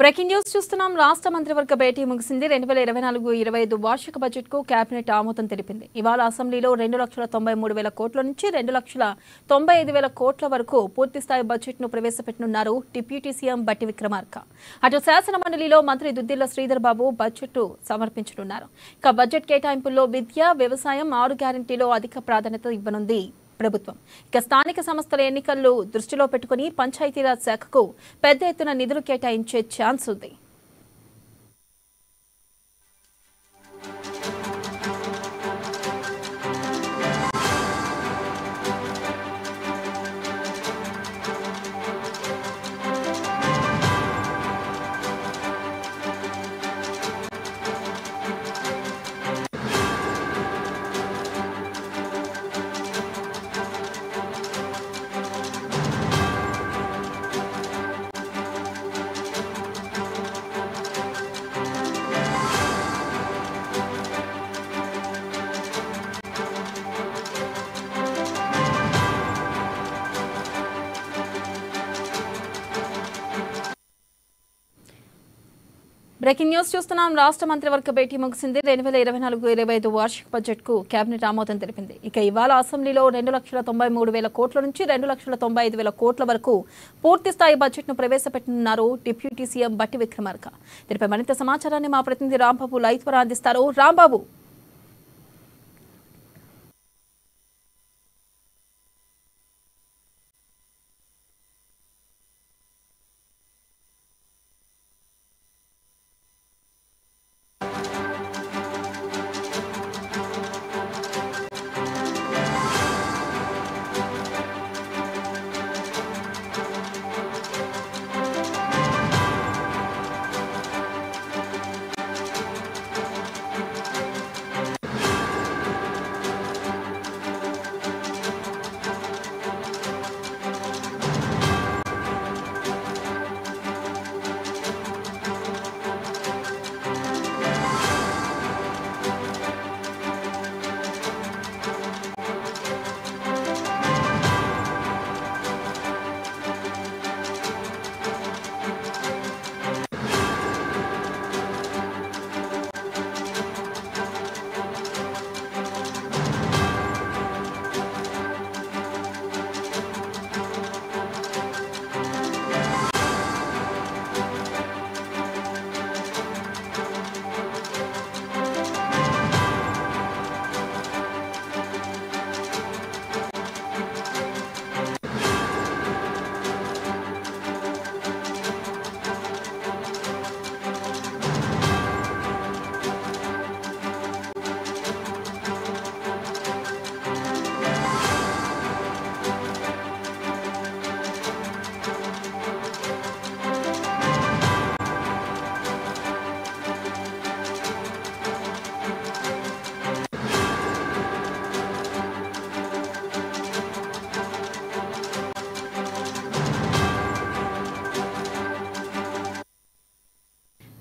Breaking news చూస్తున్నాం. రాష్ట్ర మంత్రివర్గ భేటీ ముగిసింది. 2024-25 వార్షిక బడ్జెట్ కు కేబినెట్ ఆమోదం తెలిపింది. ఇవాళ అసెంబ్లీలో 2,93,000 కోట్ల నుంచి 2,95,000 కోట్ల వరకు పూర్తిస్థాయి బడ్జెట్ ను ప్రవేశపెట్టనున్నారు డిప్యూటీ సీఎం బట్టి విక్రమార్క. అటు శాసన మండలిలో మంత్రి దుద్దిళ్ల శ్రీధర్ బాబు బడ్జెట్ సమర్పించనున్నారు. ఇక బడ్జెట్ కేటాయింపుల్లో విద్య, వ్యవసాయం, 6 గ్యారంటీలో అధిక ప్రాధాన్యత ఇవ్వనుంది ప్రభుత్వం. ఇక స్థానిక సంస్థల ఎన్నికలను దృష్టిలో పెట్టుకుని పంచాయతీరాజ్ శాఖకు పెద్ద ఎత్తున నిధులు కేటాయించే ఛాన్స్ ఉంది. బ్రేకింగ్ న్యూస్ చూస్తున్నాం. రాష్ట్ర మంత్రివర్గ భేటీ ముగిసింది. 2024-25 వార్షిక బడ్జెట్ కు కేబినెట్ ఆమోదం తెలిపింది. ఇక ఇవాళ అసెంబ్లీలో 2,93,000 కోట్ల నుంచి 2,95,000 కోట్ల వరకు పూర్తి స్థాయి బడ్జెట్ ను ప్రవేశపెట్టనున్నారు డిప్యూటీ సీఎం బట్టి విక్రమార్క. దీనిపై మరింత సమాచారాన్ని మా ప్రతినిధి రాంబాబు లైవ్ ద్వారా అందిస్తారు. రాంబాబు,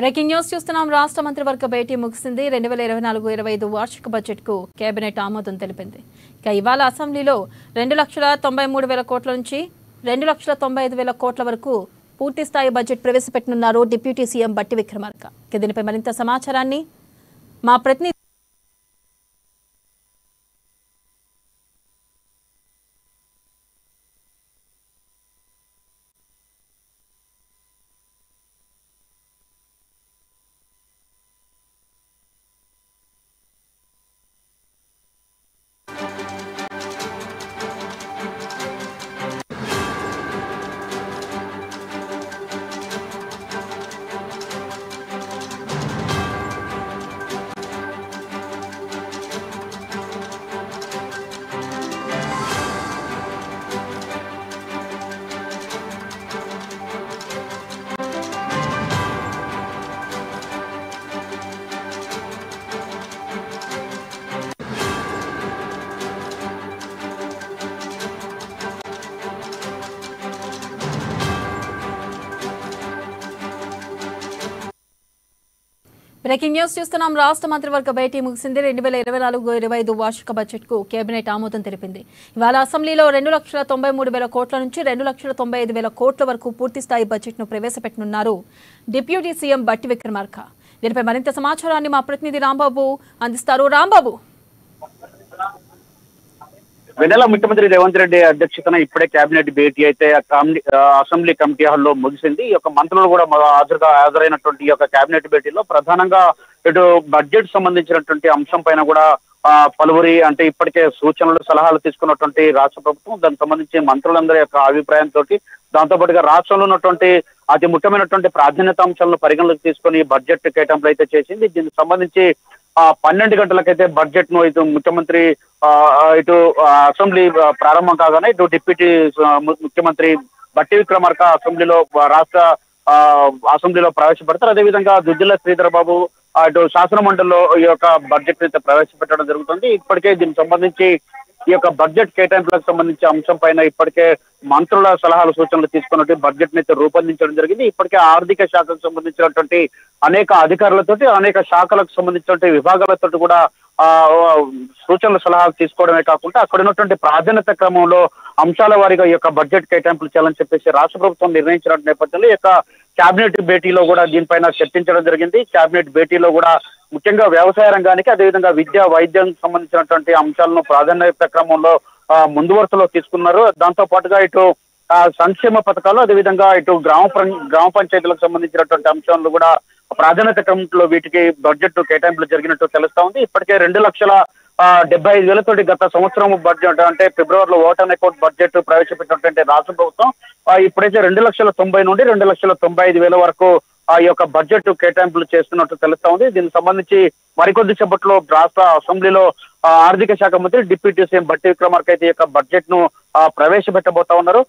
బ్రేకింగ్ న్యూస్ చూస్తున్నాం. రాష్ట్ర మంత్రివర్గ భేటీ ముగిసింది. 2024-25 వార్షిక బడ్జెట్ కు కేబినెట్ ఆమోదం తెలిపింది. ఇక ఇవాళ అసెంబ్లీలో 2,93,000 కోట్ల నుంచి 2,95,000 కోట్ల వరకు పూర్తి స్థాయి బడ్జెట్ ప్రవేశపెట్టనున్నారు డిప్యూటీ సీఎం బట్టి విక్రమార్క. ఇక దీనిపై మరింత సమాచారాన్ని మా ప్రతినిధి బ్రేకింగ్ న్యూస్ చూస్తున్నాం. రాష్ట్ర మంత్రివర్గ భేటీ ముగిసింది. 2024-25 వార్షిక బడ్జెట్ కు కేబినెట్ ఆమోదం తెలిపింది. ఇవాళ అసెంబ్లీలో 2,93,000 కోట్ల నుంచి 2,95,000 కోట్ల వరకు పూర్తి స్థాయి బడ్జెట్ ను ప్రవేశపెట్టనున్నారు డిప్యూటీ సీఎం బట్టి విక్రమార్క. దీనిపై మరింత సమాచారాన్ని మా ప్రతినిధి రాంబాబు అందిస్తారు. రాంబాబు, వెన్నెల ముఖ్యమంత్రి రేవంత్ రెడ్డి అధ్యక్షతన ఇప్పుడే కేబినెట్ భేటీ అయితే అసెంబ్లీ కమిటీ హాల్లో ముగిసింది. ఈ యొక్క మంత్రులు కూడా హాజరైనటువంటి ఈ యొక్క కేబినెట్ భేటీలో ప్రధానంగా ఇటు బడ్జెట్ సంబంధించినటువంటి అంశం పైన కూడా పలువురి అంటే ఇప్పటికే సూచనలు సలహాలు తీసుకున్నటువంటి రాష్ట్ర ప్రభుత్వం దానికి సంబంధించి మంత్రులందరి యొక్క అభిప్రాయంతో దాంతో పాటుగా రాష్ట్రంలో ఉన్నటువంటి అతి ముఖ్యమైనటువంటి ప్రాధాన్యత అంశాలను పరిగణలోకి తీసుకొని బడ్జెట్ కేటాయింపులు అయితే చేసింది. దీనికి సంబంధించి 12 గంటలకైతే బడ్జెట్ ను ఇటు ముఖ్యమంత్రి ఇటు అసెంబ్లీ ప్రారంభం కాగానే ఇటు డిప్యూటీ ముఖ్యమంత్రి బట్టి విక్రమార్క రాష్ట్ర అసెంబ్లీలో ప్రవేశపెడతారు. అదేవిధంగా దుద్దిల్ల శ్రీధర్ బాబు ఇటు శాసన మండలిలో ఈ యొక్క బడ్జెట్ అయితే ప్రవేశపెట్టడం జరుగుతుంది. ఇప్పటికే దీనికి సంబంధించి ఈ యొక్క బడ్జెట్ కేటాయింపులకు సంబంధించి అంశం పైన ఇప్పటికే మంత్రుల సలహాలు సూచనలు తీసుకున్నట్టు బడ్జెట్ ని అయితే రూపొందించడం జరిగింది. ఇప్పటికే ఆర్థిక శాఖకు సంబంధించినటువంటి అనేక అధికారులతోటి అనేక శాఖలకు సంబంధించినటువంటి విభాగాలతో కూడా సూచనల సలహాలు తీసుకోవడమే కాకుండా అక్కడ ఉన్నటువంటి ప్రాధాన్యత క్రమంలో అంశాల వారీగా ఈ యొక్క బడ్జెట్ కేటాయింపులు చేయాలని చెప్పేసి రాష్ట్ర ప్రభుత్వం నిర్ణయించిన నేపథ్యంలో ఈ యొక్క కేబినెట్ భేటీలో కూడా దీనిపైన చర్చించడం జరిగింది. కేబినెట్ భేటీలో కూడా ముఖ్యంగా వ్యవసాయ రంగానికి అదేవిధంగా విద్య వైద్యం సంబంధించినటువంటి అంశాలను ప్రాధాన్యత క్రమంలో ముందు వరుసలో తీసుకున్నారు. దాంతో పాటుగా ఇటు సంక్షేమ పథకాలు అదేవిధంగా ఇటు గ్రామ పంచాయతీలకు సంబంధించినటువంటి అంశాలను కూడా ప్రాధాన్యత క్రమంలో వీటికి బడ్జెట్ కేటాయింపులు జరిగినట్టు తెలుస్తా ఉంది. ఇప్పటికే 2,75,000 గత సంవత్సరం బడ్జెట్ అంటే ఫిబ్రవరిలో ఓటాన్ అకౌంట్ బడ్జెట్ ప్రవేశపెట్టినటువంటి రాష్ట్ర ప్రభుత్వం ఇప్పుడైతే 2,90,000 నుండి 2,95,000 వరకు ఈ యొక్క బడ్జెట్ కేటాయింపులు చేస్తున్నట్టు తెలుస్తా ఉంది. దీనికి సంబంధించి మరికొద్ది సేపట్లో రాష్ట్ర అసెంబ్లీలో ఆర్థిక శాఖ మంత్రి డిప్యూటీ సీఎం బట్టి విక్రమార్క అయితే ఈ యొక్క బడ్జెట్ ను ప్రవేశపెట్టబోతా ఉన్నారు.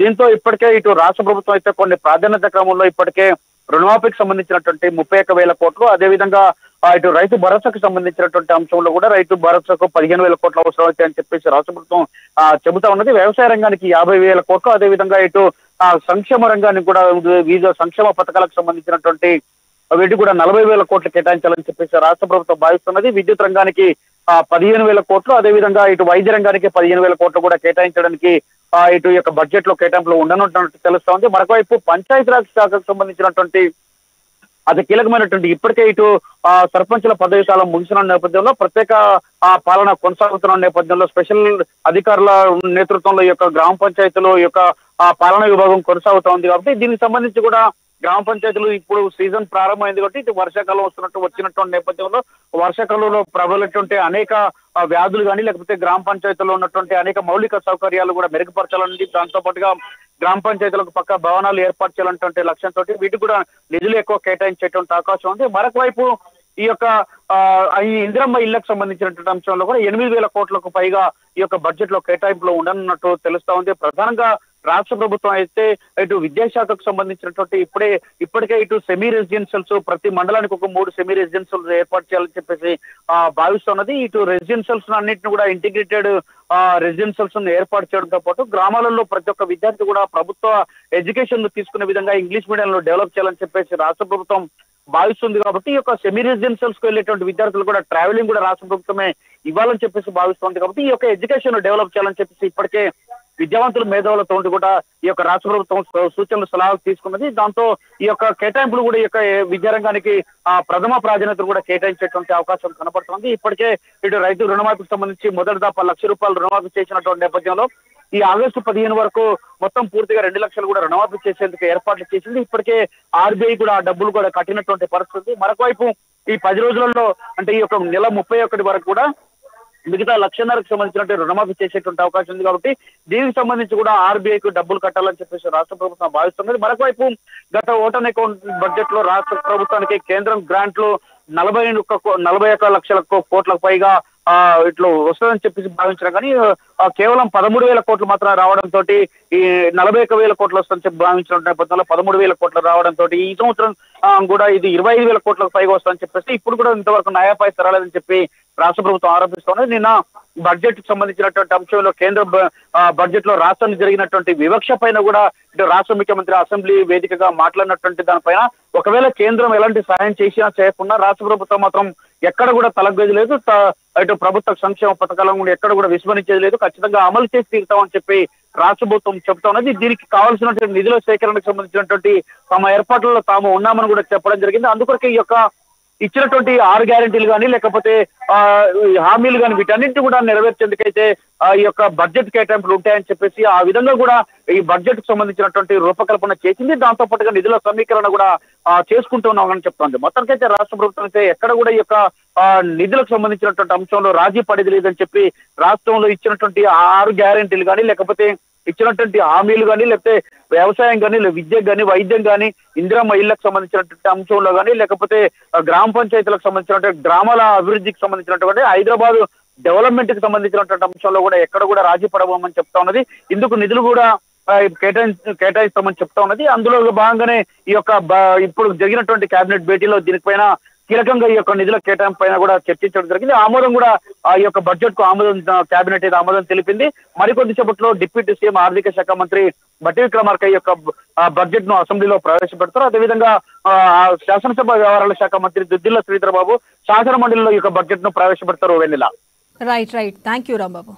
దీంతో ఇప్పటికే ఇటు రాష్ట్ర ప్రభుత్వం అయితే కొన్ని ప్రాధాన్యత క్రమంలో ఇప్పటికే రుణమాఫీకి సంబంధించినటువంటి 31,000 కోట్లు అదేవిధంగా ఇటు రైతు భరోసాకు సంబంధించినటువంటి అంశంలో కూడా రైతు భరోసాకు 15,000 కోట్లు అవసరం అయితే అని చెప్పేసి రాష్ట్ర ప్రభుత్వం చెబుతా ఉన్నది. వ్యవసాయ రంగానికి 50,000 కోట్లు అదేవిధంగా ఇటు సంక్షేమ రంగానికి కూడా వివిధ సంక్షేమ పథకాలకు సంబంధించినటువంటి వీటి కూడా 40,000 కోట్లు కేటాయించాలని చెప్పేసి రాష్ట్ర ప్రభుత్వం భావిస్తున్నది. విద్యుత్ రంగానికి 15,000 కోట్లు అదేవిధంగా ఇటు వైద్య రంగానికి 15,000 కోట్లు కూడా కేటాయించడానికి ఇటు యొక్క బడ్జెట్ లో కేటాయింపులు ఉండనున్నట్టు తెలుస్తా ఉంది. మరొకవైపు పంచాయతీరాజ్ శాఖకు సంబంధించినటువంటి అతి కీలకమైనటువంటి ఇప్పటికే ఇటు సర్పంచుల పదవి కాలం ముగిసిన నేపథ్యంలో ప్రత్యేక పాలన కొనసాగుతున్న నేపథ్యంలో స్పెషల్ అధికారుల నేతృత్వంలో ఈ యొక్క గ్రామ పంచాయతీలు ఈ యొక్క పాలనా విభాగం కొనసాగుతోంది. కాబట్టి దీనికి సంబంధించి కూడా గ్రామ పంచాయతీలు ఇప్పుడు సీజన్ ప్రారంభమైంది కాబట్టి ఇటు వర్షాకాలం వచ్చినటువంటి నేపథ్యంలో వర్షాకాలంలో ప్రబలినటువంటి అనేక వ్యాధులు కానీ లేకపోతే గ్రామ పంచాయతీలో ఉన్నటువంటి అనేక మౌలిక సౌకర్యాలు కూడా మెరుగుపరచాలని దాంతో పాటుగా గ్రామ పంచాయతీలకు పక్క భవనాలు ఏర్పాటు చేయాలన్నటువంటి లక్ష్యంతో వీటికి కూడా నిధులు ఎక్కువ కేటాయించేటువంటి అవకాశం ఉంది. మరొక వైపు ఈ యొక్క ఈ ఇందిరమ్మ ఇళ్లకు సంబంధించినటువంటి అంశంలో కూడా 8,000 కోట్లకు పైగా ఈ యొక్క బడ్జెట్ లో కేటాయింపులు ఉండనున్నట్టు తెలుస్తా ఉంది. ప్రధానంగా రాష్ట్ర ప్రభుత్వం అయితే ఇటు విద్యాశాఖకు సంబంధించినటువంటి ఇప్పటికే ఇటు సెమీ రెసిడెన్షియల్స్ ప్రతి మండలానికి ఒక 3 సెమీ రెసిడెన్షియల్స్ ఏర్పాటు చేయాలని చెప్పేసి భావిస్తున్నది. ఇటు రెసిడెన్షియల్స్ అన్నింటిని కూడా ఇంటిగ్రేటెడ్ రెసిడెన్షియల్స్ ఏర్పాటు చేయడంతో పాటు గ్రామాలలో ప్రతి ఒక్క విద్యార్థి కూడా ప్రభుత్వ ఎడ్యుకేషన్ తీసుకునే విధంగా ఇంగ్లీష్ మీడియంలో డెవలప్ చేయాలని చెప్పేసి రాష్ట్ర ప్రభుత్వం భావిస్తుంది. కాబట్టి ఈ యొక్క సెమీ రెసిడెన్షియల్స్ కు వెళ్ళేటువంటి విద్యార్థులు కూడా ట్రావెలింగ్ కూడా రాష్ట్ర ప్రభుత్వమే ఇవ్వాలని చెప్పేసి భావిస్తుంది. కాబట్టి ఈ యొక్క ఎడ్యుకేషన్ డెవలప్ చేయాలని చెప్పేసి ఇప్పటికే విద్యావంతుల మేధావులతో కూడా ఈ యొక్క రాష్ట్ర ప్రభుత్వం సూచనలు సలహాలు తీసుకున్నది. దాంతో ఈ యొక్క కేటాయింపులు కూడా ఈ యొక్క విద్యారంగానికి ప్రథమ ప్రాధాన్యతలు కూడా కేటాయించేటువంటి అవకాశం కనపడుతుంది. ఇప్పటికే ఇటు రైతు రుణమాఫీకి సంబంధించి మొదటి దఫా ₹1,00,000 రుణమాఫీ చేసినటువంటి నేపథ్యంలో ఈ ఆగస్టు 15 వరకు మొత్తం పూర్తిగా 2 లక్షలు కూడా రుణమాఫీ చేసేందుకు ఏర్పాట్లు చేసింది. ఇప్పటికే ఆర్బీఐ కూడా ఆ డబ్బులు కూడా కట్టినటువంటి పరిస్థితి. మరొకవైపు ఈ 10 రోజులలో అంటే ఈ యొక్క నెల 31 వరకు కూడా మిగతా 1,50,000కు సంబంధించినట్టు రుణమాఫీ చేసేటువంటి అవకాశం ఉంది. కాబట్టి దీనికి సంబంధించి కూడా ఆర్బీఐకు డబ్బులు కట్టాలని చెప్పేసి రాష్ట్ర ప్రభుత్వం భావిస్తున్నది. మరొకవైపు గత ఓటాన్ అకౌంట్ బడ్జెట్ లో రాష్ట్ర ప్రభుత్వానికి కేంద్రం గ్రాంట్లు 41 లక్షల కోట్లకు పైగా ఇట్లా వస్తుందని చెప్పేసి భావించడం కానీ కేవలం 13,000 కోట్లు మాత్రం రావడంతో ఈ 41,000 కోట్లు వస్తుందని చెప్పి భావించిన నేపథ్యంలో 13,000 కోట్లు రావడంతో ఈ సంవత్సరం కూడా ఇది 25,000 కోట్లకు పైగా వస్తుందని చెప్పేసి ఇప్పుడు కూడా ఇంతవరకు నయా పైసా రాలేదని చెప్పి రాష్ట్ర ప్రభుత్వం ఆరోపిస్తోంది. నిన్న బడ్జెట్ కు సంబంధించినటువంటి అంశంలో కేంద్ర బడ్జెట్ లో రాష్ట్రానికి జరిగినటువంటి వివక్ష పైన కూడా ఇటు రాష్ట్ర ముఖ్యమంత్రి అసెంబ్లీ వేదికగా మాట్లాడినటువంటి దానిపైన ఒకవేళ కేంద్రం ఎలాంటి సహాయం చేసినా చేయకుండా రాష్ట్ర ప్రభుత్వం మాత్రం ఎక్కడ కూడా తలగ్గేది లేదు, ఇటు ప్రభుత్వ సంక్షేమ పథకాలను కూడా ఎక్కడ కూడా విస్మరించేది లేదు, ఖచ్చితంగా అమలు చేసి తీరుతామని చెప్పి రాష్ట్ర ప్రభుత్వం చెప్తా ఉన్నది. దీనికి కావాల్సినటువంటి నిధుల సేకరణకు సంబంధించినటువంటి తమ ఏర్పాట్లలో తాము ఉన్నామని కూడా చెప్పడం జరిగింది. అందుకొరకే ఈ యొక్క ఇచ్చినటువంటి 6 గ్యారెంటీలు కానీ లేకపోతే హామీలు కానీ వీటన్నింటినీ కూడా నెరవేర్చేందుకైతే ఈ యొక్క బడ్జెట్ కేటాయింపులు ఉంటాయని చెప్పేసి ఆ విధంగా కూడా ఈ బడ్జెట్ కు సంబంధించినటువంటి రూపకల్పన చేసింది. దాంతో పాటుగా నిధుల సమీకరణ కూడా చేసుకుంటున్నామని చెప్తోంది. మొత్తానికైతే రాష్ట్ర ప్రభుత్వం అయితే ఎక్కడ కూడా ఈ యొక్క నిధులకు సంబంధించినటువంటి అంశంలో రాజీ పడేది లేదని చెప్పి రాష్ట్రంలో ఇచ్చినటువంటి 6 గ్యారెంటీలు కానీ లేకపోతే ఇచ్చినటువంటి హామీలు కానీ లేకపోతే వ్యవసాయం కానీ విద్యకు కానీ వైద్యం కానీ ఇందిరమ్మ ఇళ్లకు సంబంధించినటువంటి అంశంలో కానీ లేకపోతే గ్రామ పంచాయతీలకు సంబంధించినటువంటి గ్రామాల అభివృద్ధికి సంబంధించినటువంటి హైదరాబాద్ డెవలప్మెంట్ కి సంబంధించినటువంటి అంశంలో కూడా ఎక్కడ కూడా రాజీ పడబోమని చెప్తా ఉన్నది. ఇందుకు నిధులు కూడా కేటాయిస్తామని చెప్తా ఉన్నది. అందులో భాగంగానే ఈ యొక్క ఇప్పుడు జరిగినటువంటి కేబినెట్ భేటీలో దీనిపైన కీలకంగా ఈ యొక్క నిధుల కేటాయింపు పైన కూడా చర్చించడం జరిగింది. ఆమోదం కూడా ఈ యొక్క బడ్జెట్ కు కేబినెట్ అయితే ఆమోదం తెలిపింది. మరికొద్ది సేపట్లో డిప్యూటీ సీఎం ఆర్థిక శాఖ మంత్రి బట్టి విక్రమార్క ఈ యొక్క బడ్జెట్ ను అసెంబ్లీలో ప్రవేశపెడతారు. అదేవిధంగా శాసనసభ వ్యవహారాల శాఖ మంత్రి దుద్దిల్ల శ్రీధర్ బాబు శాసన మండలిలో ఈ యొక్క బడ్జెట్ ను ప్రవేశపెడతారు. వెన్నెల. రైట్. Thank you Rambabu.